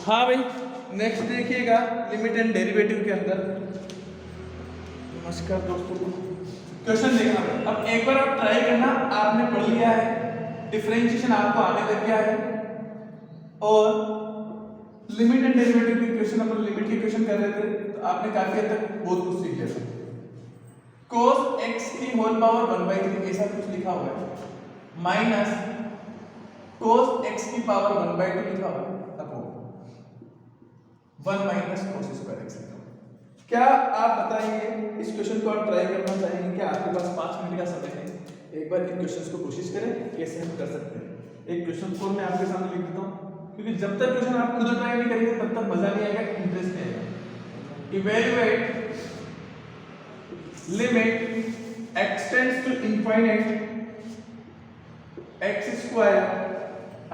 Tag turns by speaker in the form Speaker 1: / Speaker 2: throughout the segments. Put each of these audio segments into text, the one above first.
Speaker 1: हाँ भाई, नेक्स्ट देखिएगा लिमिट एंड डेरिवेटिव के अंदर। नमस्कार दोस्तों, क्वेश्चन देखना। अब एक बार आप ट्राई करना, आपने पढ़ लिया है, डिफरेंशिएशन आपको आने लग गया है, और लिमिट एंड डेरिवेटिव के क्वेश्चन, अपन लिमिट के क्वेश्चन कर रहे थे, तो आपने काफी हद तक बहुत कुछ सीख लिया था। cos x की होल पावर 1/3 ऐसा कुछ लिखा हुआ है, माइनस cos x की पावर 1/2 लिखा हुआ है, upon 1 minus cos square x लिखा हुआ है। क्या आप बताएंगे, इस क्वेश्चन को आप ट्राई करना चाहेंगे? क्या आपके पास 5 मिनट का समय है? एक बार इन क्वेश्चंस को कोशिश करें, कैसे हम कर सकते हैं। एक क्वेश्चन को मैं आपके सामने लिख देता हूं, क्योंकि जब तक क्वेश्चन आप खुद ट्राई नहीं करेंगे तब तक मजा नहीं आएगा, इंटरेस्ट नहीं आएगा। Evaluate limit x tends to infinite x square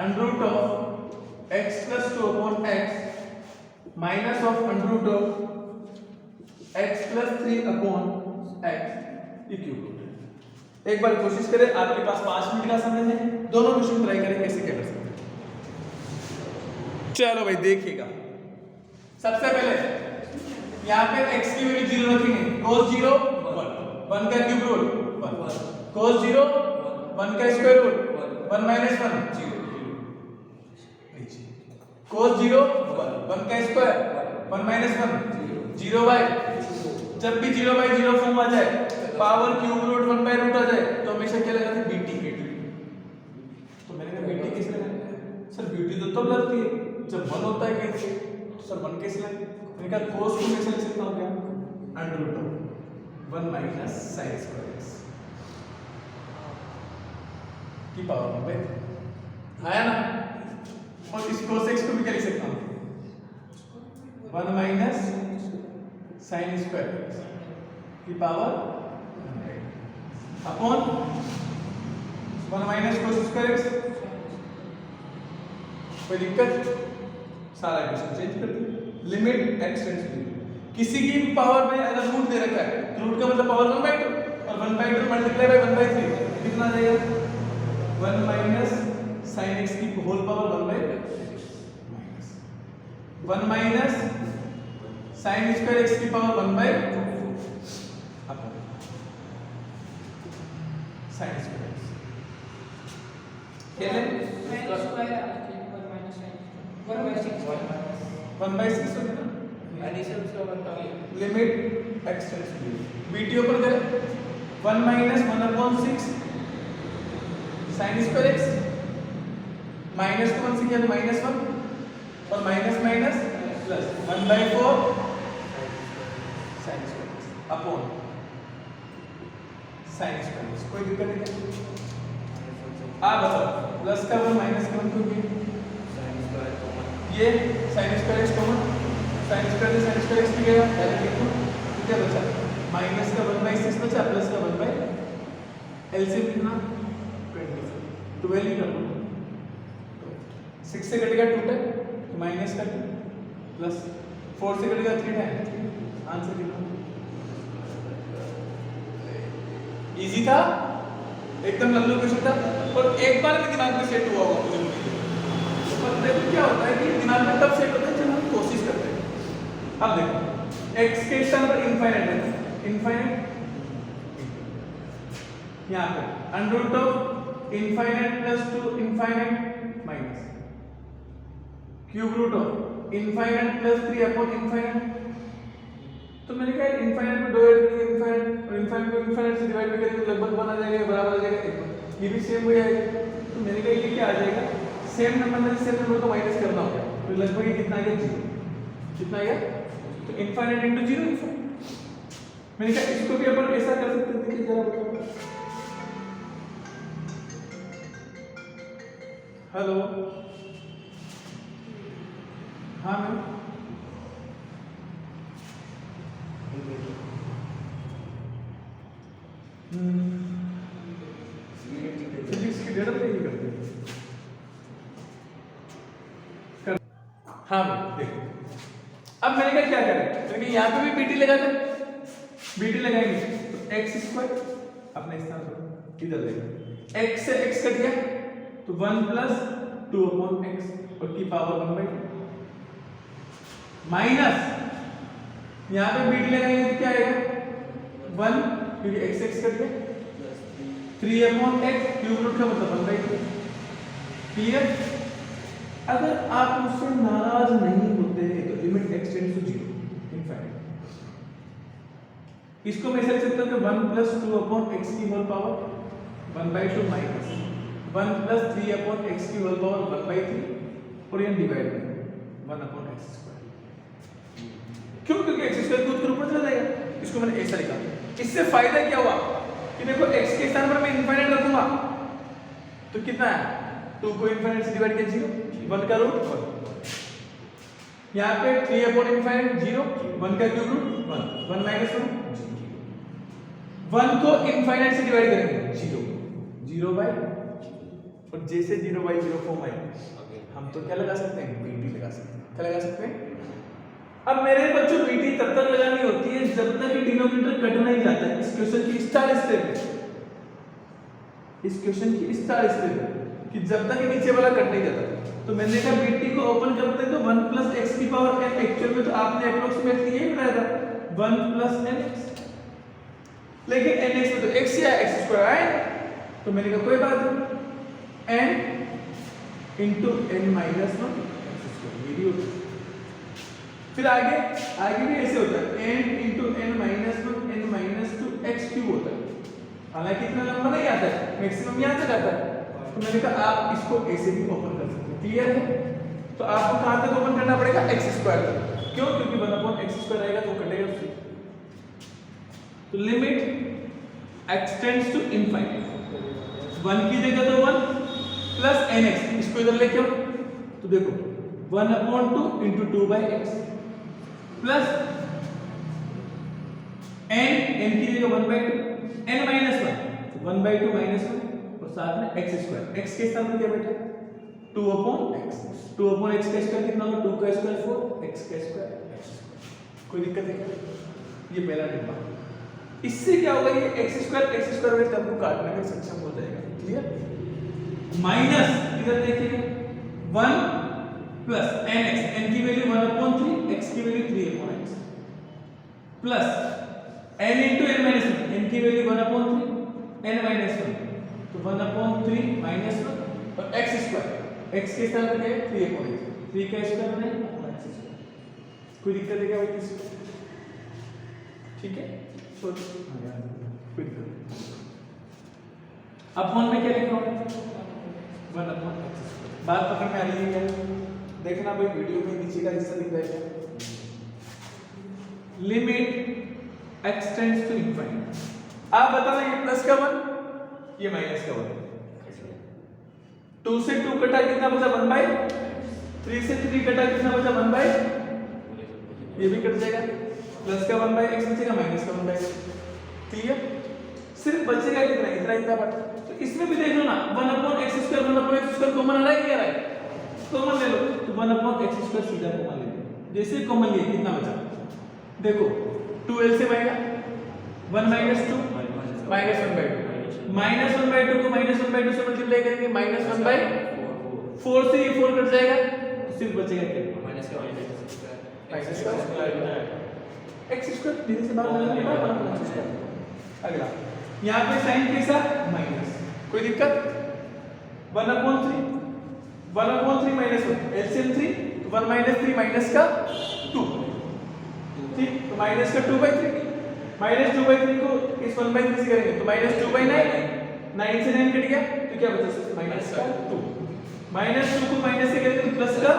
Speaker 1: under root of x plus 2 upon x minus of under root of x plus 3 upon x cube. एक बार कोशिश करें, आपके पास 5 मिनट का समय है, दोनों क्वेश्चन ट्राई करें कैसे क्या कर सकते हैं। चलो भाई देखिएगा, सबसे पहले यहाँ पे x की वैल्यू 0 रखेंगे, cos 0 1 का क्यूब रूट 1, cos 0 1 का स्क्वायर रूट 1 माइनस 1 0, cos 0 1 का स्क्वायर 1 माइनस 1 0 बाय, जब भी 0/0 फॉर्म आ जाए, पावर क्यूब रूट 1/रूट आ जाए, तो हमेशा क्या लगाते हैं? बीटी। तो मैंने कहा बीटी कैसे लगाते? सर बीटी तो तब लगती है जब 1 होता है, कैसे? तो सर 1 कैसे लगे? मैंने कहा cos को कैसे लिख सकता हूं? क्या under root of 1 minus sin square x की पावर 1/3 आया ना। और इस cos x को भी क्या लिख सकता हूं? 1 माइनस sin स्क्वायर x की power upon 1 minus cos square x। कोई दिक्कत? सारा क्वेश्चन चेंज कर दिया। लिमिट x टेंड्स टू, किसी की पावर में अगर रूट दे रखा है तो रूट का मतलब पावर 1/2, और 1/2 मल्टीप्लाई बाय 1/3 कितना आ जाएगा? 1 माइनस sin x की whole power 1 minus sin square x की power 1/4 upon sin square x। क्या है? 1/6 होता है ना, limit x tends to, BT ऊपर करें 1 minus 1/6 sin square x, minus को 1 से किया तो -1, और minus minus plus 1/4 sin square x upon sin square x। कोई दिक्कत नहीं? आप बताओ, प्लस का 1 माइनस का 1 क्यों किया? ये sin square x common, sin square x निकलेगा, डायरेक्ट लिखो। क्या बचा? माइनस का 1/6 बचा, प्लस का 1/, एलसीएम कितना? 20, 12 ही कर लो। 6 से कटेगा 2 टाइम, तो माइनस का 2, प्लस 4 से कटेगा 3 टाइम, आंसर कितना? इजी था, एकदम लल्लू क्वेश्चन था, और एक बार में दिमाग में सेट हुआ होगा मुझे। पर देखो क्या होता है कि दिमाग में तब सेट होता है जब हम कोशिश करते हैं। अब देखो x के स्थान पर इनफाइनाइट है, इनफाइनाइट यहाँ पे under root of infinite plus 2 infinite minus cube root of infinite plus 3 upon infinite. तो मैंने कहा इनफाइनाइट में डिवाइड करेंगे इनफाइनाइट, और इनफाइनाइट को इनफाइनाइट से डिवाइड करेंगे तो लगभग 1 आ जाएगा, बराबर आ जाएगा 1। ये भी सेम हो जाएगा, तो मैंने कहा ये क्या आ जाएगा? सेम नंबर में सेम नंबर को माइनस करना होगा, तो लगभग ये कितना आएगा? 0। कितना आएगा? तो इनफाइनाइट इनटू 0 इनफाइनाइट। मैंने कहा इसको भी अपन ऐसा कर सकते हैं, देखिए जरा बताओ। हेलो, हाँ मैम, फिजिक्स की डेटा नहीं करते। हाँ देखो, अब मैंने कहा क्या करें, क्योंकि यहाँ पे भी बीटी लगा दे, बीटी लगाएंगे तो x स्क्वायर अपने स्थान पर इधर देगा, x से x कट गया तो 1 प्लस 2 अपॉन x और की पावर 1/2 माइनस यहाँ पे बीट लगाएंगे तो क्या आएगा 1 क्योंकि x x कट गया 3/x क्यूब रूट का मतलब 1/2 क्लियर। अगर आप मुझसे नाराज नहीं होते तो लिमिट एक्सटेंड्स टू 0 इनफाइनाइट। इसको मैं ऐसे लिख सकता हूं कि 1 + 2/x की होल पावर 1/2 माइनस 1 + 3/x की होल पावर 1/3 और ये डिवाइड में 1/x²। क्यों? क्योंकि x² खुद के ऊपर चला जाएगा। इसको मैंने ऐसा लिखा। इससे फायदा क्या हुआ कि देखो x के स्थान पर मैं इनफाइनाइट रखूंगा तो कितना है 2 को इनफाइनाइट से डिवाइड किया 0 1 का रूट 1 यहाँ पे 3/∞ 0 1 का क्यूब रूट 1 1 - 1 1 को इनफाइनाइट से डिवाइड करेंगे 0 0/, और जैसे 0/0 फॉर्म आएगा हम तो क्या लगा सकते हैं बीटी लगा सकते हैं। क्या लगा सकते हैं? अब मेरे बच्चों बीटी तब तक लगानी होती है जब तक डिनोमिनेटर कट नहीं जाता। इस क्वेश्चन की स्टार स्टेप है, इस क्वेश्चन की स्टार स्टेप है कि जब तक नीचे वाला कट नहीं जाता। तो मैंने कहा बीटी को ओपन करते तो 1 + x की पावर n एक्चुअल में तो आपने अप्रोक्सीमेटली यही बनाया था 1 + nx, लेकिन nx में तो x या x² आए तो मैंने कहा कोई बात नहीं n × n - 1 x²। ये भी होता है। फिर आगे भी ऐसे होता है n × n - 1 n - 2x³ होता है। हालांकि इतना लंबा नहीं आता है, मैक्सिमम यहाँ तक आता है। तो मैंने कहा आप इसको ऐसे भी ओपन कर सकते हैं। क्लियर है? तो आपको कहां तक ओपन करना पड़ेगा x² तक। क्यों? क्योंकि 1/x² रहेगा तो कटेगा उससे। तो लिमिट एक्सटेंड्स टू इनफाइनाइट 1 की जगह तो 1 + nx, इसको इधर लेके आओ तो देखो 1/2 × 2/x प्लस n की जगह 1/2 n - 1 1/2 - 1 और साथ में x²। x के स्थान पर क्या बैठा 2/x 2/x का स्क्वायर कितना होगा 2 का स्क्वायर 4 x का स्क्वायर x²। कोई दिक्कत है क्या? ये पहला डिब्बा। इससे क्या होगा ये x² में सबको काटने में सक्षम हो जाएगा। क्लियर? माइनस इधर देखिए 1 + nx, n की वैल्यू 1/3 x की value 3/x plus n × n - 1 n की वैल्यू 1/3 n - 1 तो 1/3 - 1 और x²। x के स्थान पर क्या है 3/x 3 का स्क्वायर नहीं अपना x²। कोई दिक्कत है क्या भाई किसी? ठीक है तो कोई दिक्कत नहीं। अब फोन में क्या लिखा हुआ है 1/x²। बात पकड़ में आ रही है क्या? देखना भाई वीडियो में नीचे का हिस्सा दिख रहा है। Limit extends to infinite. आप बताना ये प्लस का 1 ये माइनस का 1। 2 से 2 कटा कितना बचा 1/, 3 से 3 कटा कितना बचा 1/, ये भी कट जाएगा। प्लस का 1/x बचेगा माइनस का 1/x। क्लियर? सिर्फ बचेगा कितना इतना बचा। तो इसमें भी देख लो ना 1/x² 1/x² कॉमन आ रहा है क्या आ रहा है? कॉमन ले लो तो 1/x² सीधा कॉमन ले लो। जैसे कॉमन लिए कितना बचा देखो 2 LCM आएगा 1 - 2 -1/2 -1/2 को -1/2 से मल्टीप्लाई करेंगे -1/4 से ये 4 कट जाएगा तो सिर्फ बचेगा क्या माइनस का x²। धीरे से बात करना। अगला यहाँ पे साइन कैसा माइनस, कोई दिक्कत 1/3 -1 LCM 3 तो 1 - 3 माइनस का 2 ठीक तो माइनस का 2/3 -2/3 को इस 1/3 से करेंगे तो -2/9 9 से 9 कट गया तो क्या बचा सिर्फ माइनस का 2 -2 को माइनस से करेंगे तो प्लस का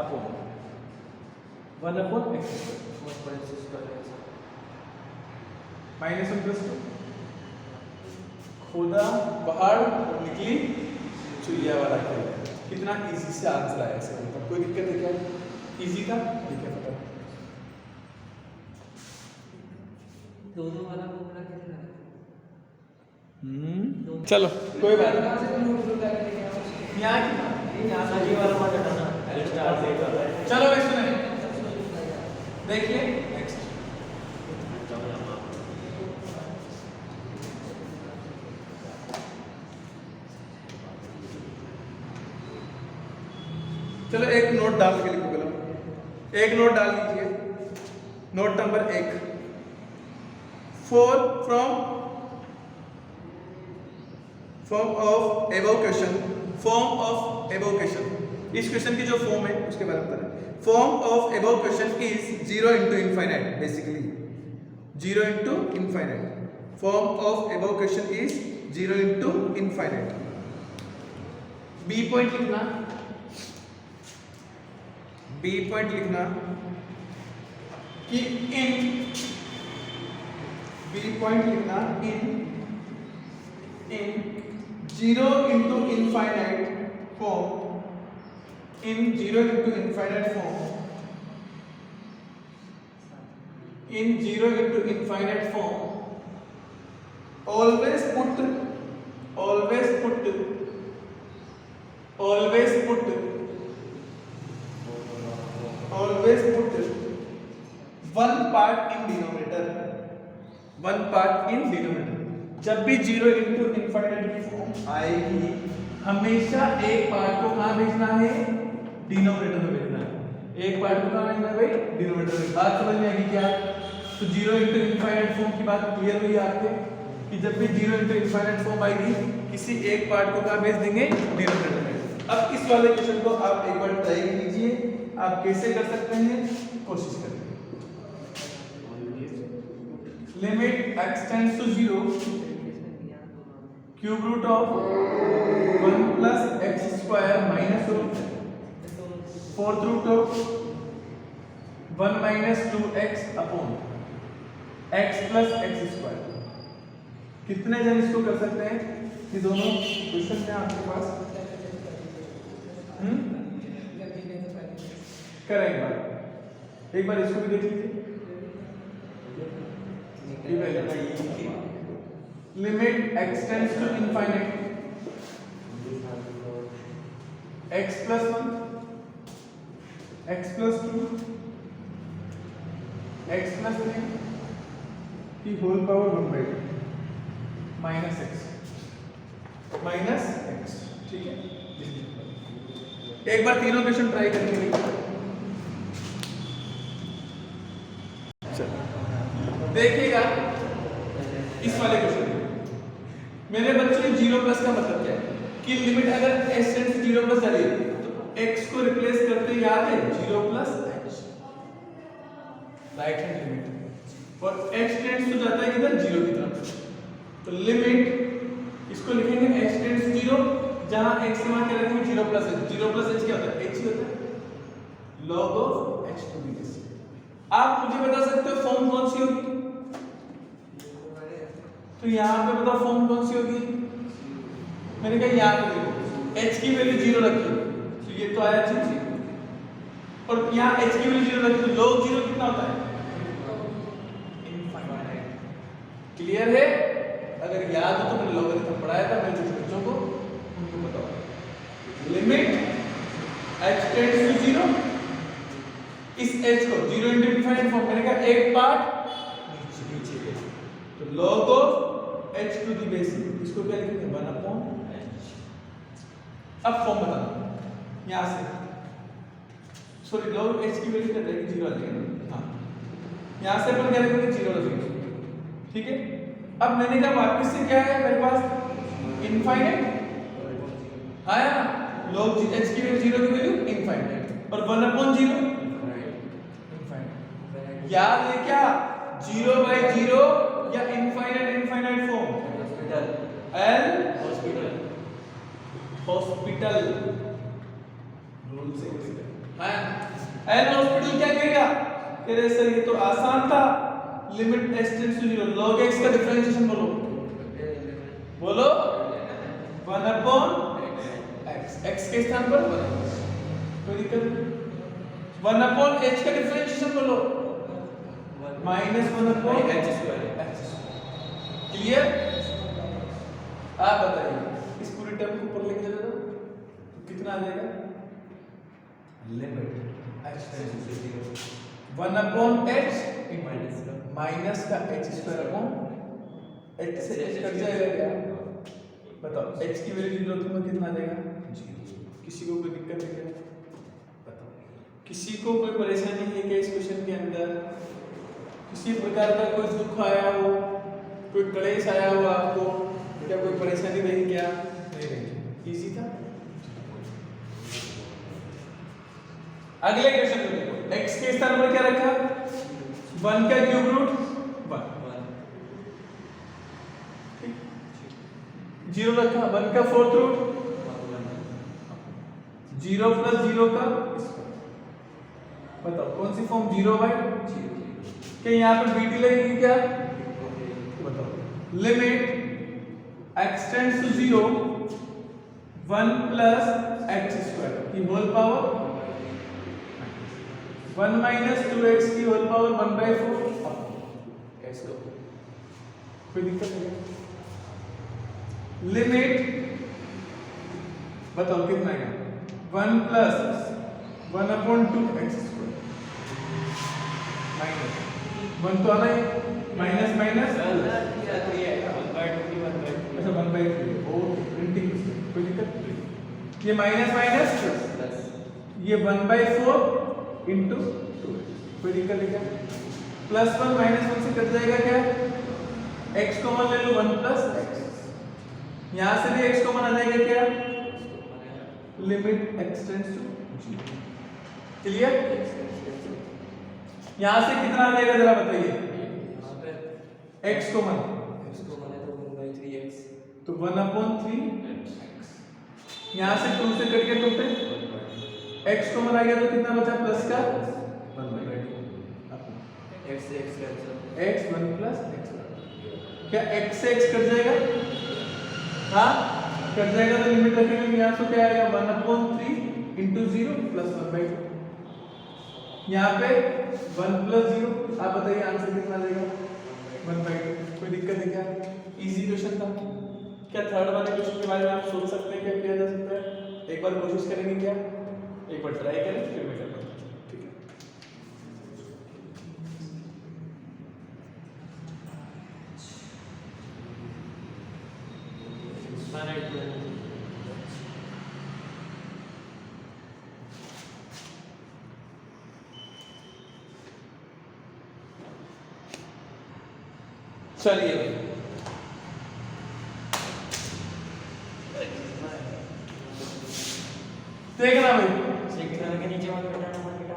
Speaker 1: अपॉन 1/x² -1 + 2 खोदा पहाड़ और निकली चुइया वाला खेल। कितना इजी से आंसर आया इसका। मतलब कोई दिक्कत है क्या? इजी था ठीक है पता
Speaker 2: दोनों वाला फॉर्मूला कैसे लगा?
Speaker 1: चलो कोई बात नहीं। यहाँ की ये वाला पार्ट हटाना। चलो भाई सुनिए देखिए नेक्स्ट चलो एक नोट डाल के लिखो पहले एक नोट डाल लीजिए, note number 1, from of above question, form of above question, इस क्वेश्चन की जो फॉर्म है उसके बारे में बता रहे हैं। Form of above question is 0 into infinite, basically 0 into infinite. Form of above question is 0 into infinite. B point लिखना, बी पॉइंट लिखना कि इन, बी पॉइंट लिखना इन 0 into infinite form, in 0 into infinite form, in 0 into infinite form, always put one part in denominator, जब भी 0 into infinite की form आएगी हमेशा एक पार्ट को कहाँ भेजना है, डिनोमिनेटर में भेजना है। एक पार्ट को कहाँ भेजना है भाई, डिनोमिनेटर में। बात समझ में आएगी क्या? तो 0 into infinite फॉर्म की बात क्लियर हुई आपको कि जब भी 0 into infinite फॉर्म आएगी किसी एक पार्ट को कहाँ भेज देंगे, डिनोमिनेटर में। अब इस वाले क्वेश्चन को आप एक बार ट्राई कीजिए, आप कैसे कर सकते हैं, कोशिश करिए। Limit x tends to 0, cube root of 1 plus x square minus root 4th root of 1 minus 2x upon x plus x square। कितने जन इसको कर सकते हैं? ये दोनों क्वेश्चन हैं आपके पास। करें एक बार इसको भी देख लीजिए। Limit x tends to infinite, x plus 1, x plus 2, x plus 3 की होल पावर 1/2 माइनस x, ठीक है। एक बार तीनों क्वेश्चन ट्राई करके देखिएगा। इस वाले क्वेश्चन मेरे बच्चों 0 प्लस का मतलब क्या है कि लिमिट अगर s टेंड्स टू 0 प्लस जा रही है तो x को रिप्लेस करते याद है 0 plus h, right hand limit, और x टेंड्स टू जाता है किधर, 0 की तरफ। तो लिमिट इसको लिखेंगे x टेंड्स टू 0, जहां x के मान क्या रखेंगे 0 प्लस h। 0 प्लस h क्या होता है, h ही होता है, log of h to the base. आप मुझे बता सकते हो फॉर्म कौन सी होगी? तो यहाँ पे बताओ फॉर्म कौन सी होगी? मैंने कहा यहाँ पे देखो h की वैल्यू 0 रखी, तो ये तो आया 0, और यहाँ h की वैल्यू 0 रखी तो log 0 कितना होता है, इनफाइनाइट। क्लियर है? अगर याद हो तो मैंने लॉगरिथम पढ़ाया था, मैं जो बच्चों को उनको बताओ। लिमिट h टेंड्स टू 0, इस h को 0 into इनफाइनाइट फॉर्म, मैंने कहा एक पार्ट नीचे है, तो log of h to the base, इसको क्या लिखेंगे 1/h। अब फॉर्म बताना यहां से, सॉरी log h की वैल्यू क्या रहेगी, 0 आ जाएगा। हां, यहां से अपन क्या लिखेंगे 0 रखेंगे, ठीक है। अब मैंने कहा वापस से क्या है मेरे पास, इनफाइनाइट आया ना, log h की वैल्यू 0 की वैल्यू इनफाइनाइट, और 1/0 इनफाइनाइट। याद है क्या, 0/0 या infinite form, L hospital rule से है। L हॉस्पिटल क्या कहेगा, कह रहे सर ये तो आसान था, limit s tends to 0, log x का डिफरेंशिएशन बोलो 1/x, x के स्थान पर 1x, कोई दिक्कत नहीं। 1/h का डिफरेंशिएशन बोलो -1/h²। क्लियर? आप बताइए इस पूरी टर्म को ऊपर लेके चले जाओ तो कितना आ जाएगा, limit h tends to 0 1/h minus का h² h से h कट जाएगा क्या, बताओ h की वैल्यू 0 तो कितना आ जाएगा 0। किसी को कोई दिक्कत नहीं है, बताओ किसी को कोई परेशानी है क्या इस क्वेश्चन के अंदर? किसी प्रकार का कोई दुख आया हो, कोई क्लेश आया हो आपको, क्या कोई परेशानी रही क्या? नहीं रही, इजी था। अगले क्वेश्चन को देखो, x के स्थान पर क्या रखा? 1 का क्यूब रूट 1, ठीक, 0 रखा, 1 का फोर्थ रूट 0 प्लस 0 का, बताओ कौन सी फॉर्म? 0 बाय 0। क्या यहाँ पे बीटी लगेगी क्या? बताओ। Limit x tends to 0 1 plus x square की होल पावर 1 माइनस 2x की होल पावर 1/4 x को। कोई दिक्कत नहीं? लिमिट बताओ कितना आएगा? 1 प्लस 1/2 x स्क्वायर माइनस 1 तो आना ही, माइनस माइनस अच्छा 1/3। ओके, प्रिंटिंग कोई दिक्कत नहीं। ये माइनस माइनस प्लस, ये 1/4 इंटू 2, कोई दिक्कत नहीं क्या? प्लस 1 माइनस 1 से कट जाएगा क्या? x कॉमन ले लो, 1 प्लस x, यहां से भी x कॉमन आ जाएगा क्या? Limit x tends to 0। Clear? यहां से कितना आ जाएगा जरा बताइए? x कॉमन
Speaker 2: है तो 1/3x,
Speaker 1: तो 1/3x, यहां से 2 से कट के 2 पे x कॉमन आ गया तो कितना बचा प्लस का? 1/2
Speaker 2: x से x cancel,
Speaker 1: x 1 plus x, क्या x से x कट जाएगा? हाँ कट जाएगा, तो लिमिट रखेंगे यहां से क्या आएगा? 1/3 इंटू 0 प्लस 1/2, यहाँ पे 1 प्लस 0, आप बताइए आंसर कितना आ जाएगा? 1/2। कोई दिक्कत है क्या? इजी क्वेश्चन था क्या? थर्ड वाले क्वेश्चन के बारे में आप सोच सकते हैं क्या किया जा सकता है? एक बार कोशिश करेंगे क्या? एक बार ट्राई करें फिर मैं करता हूं, ठीक है? चलिए देखना भाई,
Speaker 2: सेकंड के नीचे मत बेटा, नंबर बेटा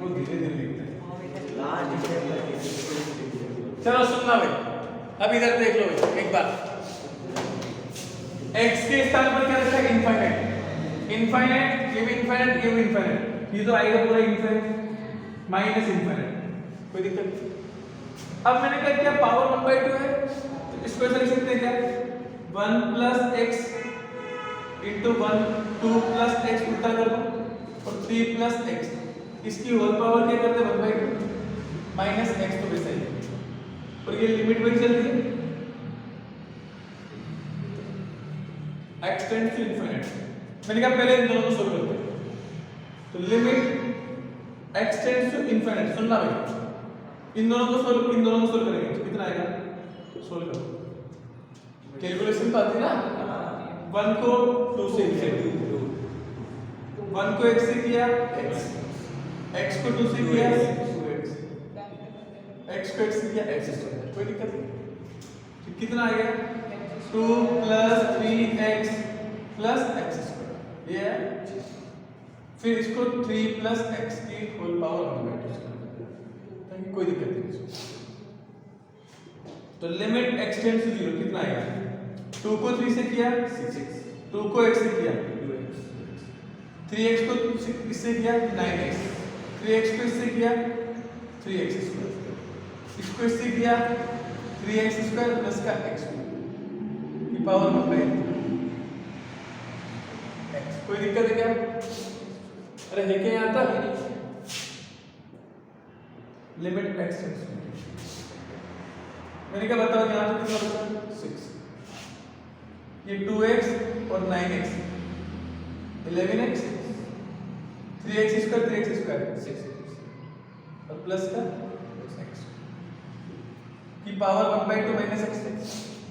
Speaker 1: वो धीरे धीरे लिखते हैं।
Speaker 2: लास्ट
Speaker 1: चलो सुनना भाई, अब इधर देख लो भाई एक बार। x के स्थान पर क्या रखा है? इनफाइनाइट, इनफाइनाइट, ये भी इनफाइनाइट, ये भी इनफाइनाइट, ये तो आएगा पूरा इनफाइनाइट माइनस इनफाइनाइट, कोई दिक्कत नहीं। अब मैंने कहा क्या पावर 1/2 है, तो इसको ऐसे लिख सकते हैं क्या? 1 plus x into 1, 2 plus x उल्टा कर दो, और 3 प्लस x, इसकी होल पावर क्या करते हैं? 1/2 माइनस x, तो वैसा ही है, और ये लिमिट वही चल रही है x टेंड्स टू इनफाइनाइट। मैंने कहा पहले इन दोनों को सोल्व करते हैं, तो limit x tends to infinite, सुनना भाई, इन दोनों को सोल्व करेंगे तो कितना आएगा? सोल्व करो, कैलकुलेशन तो आती है ना। 1 को 2 से किया, 1 को x से किया x को 2 से किया 2x, x को x से किया x स्क्वायर, कोई दिक्कत नहीं। तो कितना आ गया? 2 plus 3x plus x square, ये है। फिर इसको 3 प्लस x की होल पावर 1/2, कोई दिक्कत नहीं। तो लिमिट x टेंड्स टू 0 कितना आएगा? 2 को 3 से किया 6x, 2 को x से किया 2x, 3x को इससे किया 9x, 3x को इससे किया 3x स्क्वायर, इसको इससे किया 3x स्क्वायर प्लस का x की पावर 1/2 x, कोई दिक्कत है क्या? अरे है क्या यहाँ तक? लिमिट x टेंड्स टू, मैंने क्या बताओ यहाँ तो कितना बचा? 6, ये 2x और 9x 11x, 3x स्क्वायर 6 और प्लस का x की पावर 1/2 माइनस x।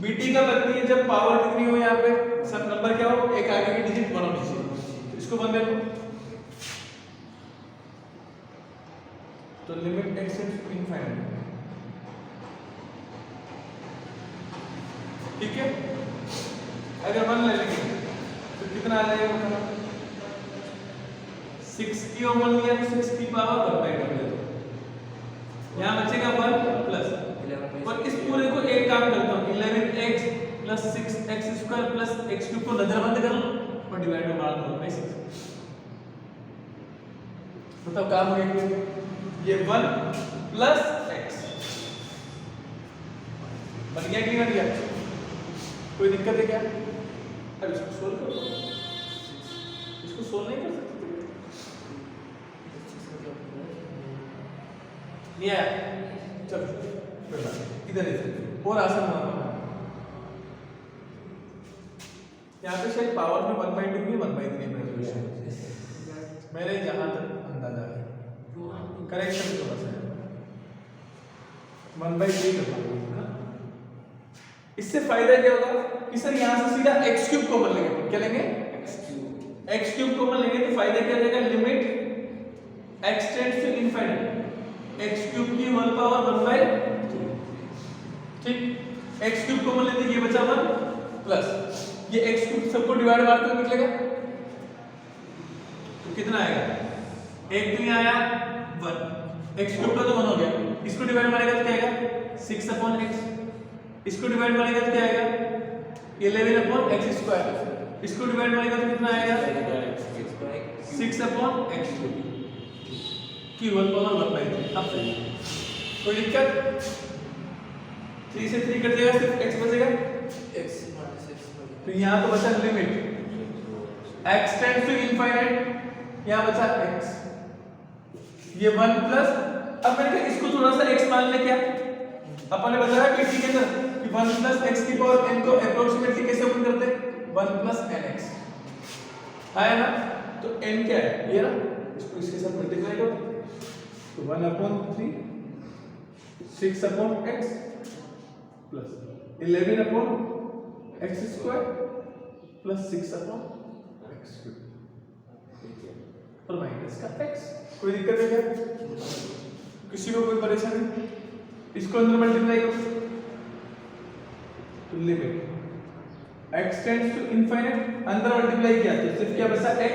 Speaker 1: बीटी कब लगती है? जब पावर कितनी हो यहाँ पे? सब नंबर क्या हो? एक आगे की digit 1 limit x tends to infinite, ठीक है। अगर 1 ले लेंगे तो कितना आ जाएगा मतलब 6 की ओवर लिया तो 6 की पावर 1 बाई 2 ले दो, यहाँ बचेगा 1 प्लस, और इस पूरे को एक काम करता हूँ 11x plus 6x square plus x cube को नजरबंद कर लो और डिवाइड में मार दो बाई 6। मतलब काम हो गया ये 1 प्लस x बन गया कि नहीं बन गया, कोई दिक्कत है क्या? अब इसको सोल्व करो, इसको सोल्व नहीं कर सकते नहीं आया, चलो इधर इधर और आसान बनाना। यहाँ पे शायद पावर में 1/2 में 1/3 रेजोल्यूशन मेरे जहां तक अंदाजा है, करेक्शन थोड़ा सा 1/3 करना। इससे फायदा क्या होगा कि सर यहाँ से सीधा x क्यूब कॉमन लेंगे, क्या लेंगे x क्यूब कॉमन लेंगे तो फायदा क्या रहेगा, limit x tends to infinite x cube की 1 पावर 1/2, ठीक। x क्यूब कॉमन लेते ये बचा 1 प्लस ये x क्यूब सबको डिवाइड मारते हुए निकलेगा तो कितना आएगा, एक तो यहाँ आया 1, x क्यूब का तो 1 हो गया, इसको डिवाइड मारेगा तो क्या आएगा 6/x, इसको डिवाइड मारेगा तो क्या आएगा 11/x स्क्वायर, इसको डिवाइड मारेगा तो कितना आएगा 6/x की 1 पावर 1/3। अब सही कोई दिक्कत, 3 से 3 कट जाएगा, सिर्फ x बचेगा,
Speaker 2: x माइनस x
Speaker 1: तो यहाँ तो बचा limit x tends to infinite, यहाँ बचा x, ये 1 प्लस, अब मैंने कहा इसको थोड़ा सा x मान ले, क्या अपन ने बताया पीटी के अंदर कि 1 प्लस x की पावर n को अप्रोक्सीमेटली कैसे ओपन करते हैं, 1 प्लस nx आया ना, तो n क्या है ये ना, इसको इसके साथ मल्टीप्लाई करो तो 1/3 6/x plus 11/x square plus 6/x cube और माइनस का x। कोई दिक्कत है क्या, किसी को कोई परेशानी? इसको अंदर मल्टीप्लाई करो तो limit x tends to infinite, अंदर मल्टीप्लाई किया तो सिर्फ क्या बचा x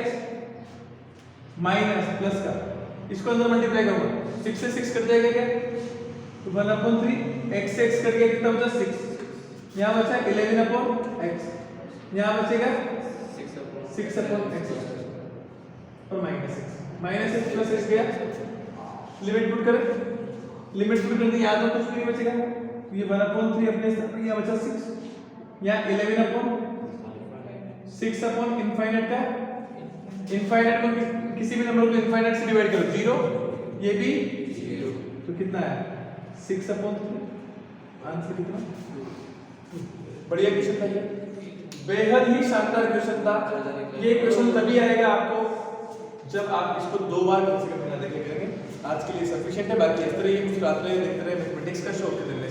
Speaker 1: माइनस प्लस का, इसको अंदर मल्टीप्लाई करो 6 से 6 कट जाएगा क्या, तो 1/3 x से x कट गया कितना बचा 6, यहाँ बचा 11/x, यहाँ बचेगा 6/x और माइनस 6 प्लस x गया, लिमिट पुट करें, लिमिट पुट करते याद हो कुछ नहीं बचेगा, ये 1/3 अपने स्थान पर, यहाँ बचा 6, यहाँ 11/6 इनफाइनाइट का, इनफाइनाइट को किसी भी नंबर को इनफाइनाइट से डिवाइड करो 0, ये भी 0, तो कितना है 6/3, आंसर कितना, बढ़िया क्वेश्चन था ये, बेहद ही शानदार क्वेश्चन था। ये क्वेश्चन तभी आएगा आपको जब आप इसको 2 बार कम से कम देखे करेंगे। आज के लिए सफिशिएंट है, बाकी इस तरह ये कुछ रात में देखते रहे मैथमेटिक्स का शौक करते रहे।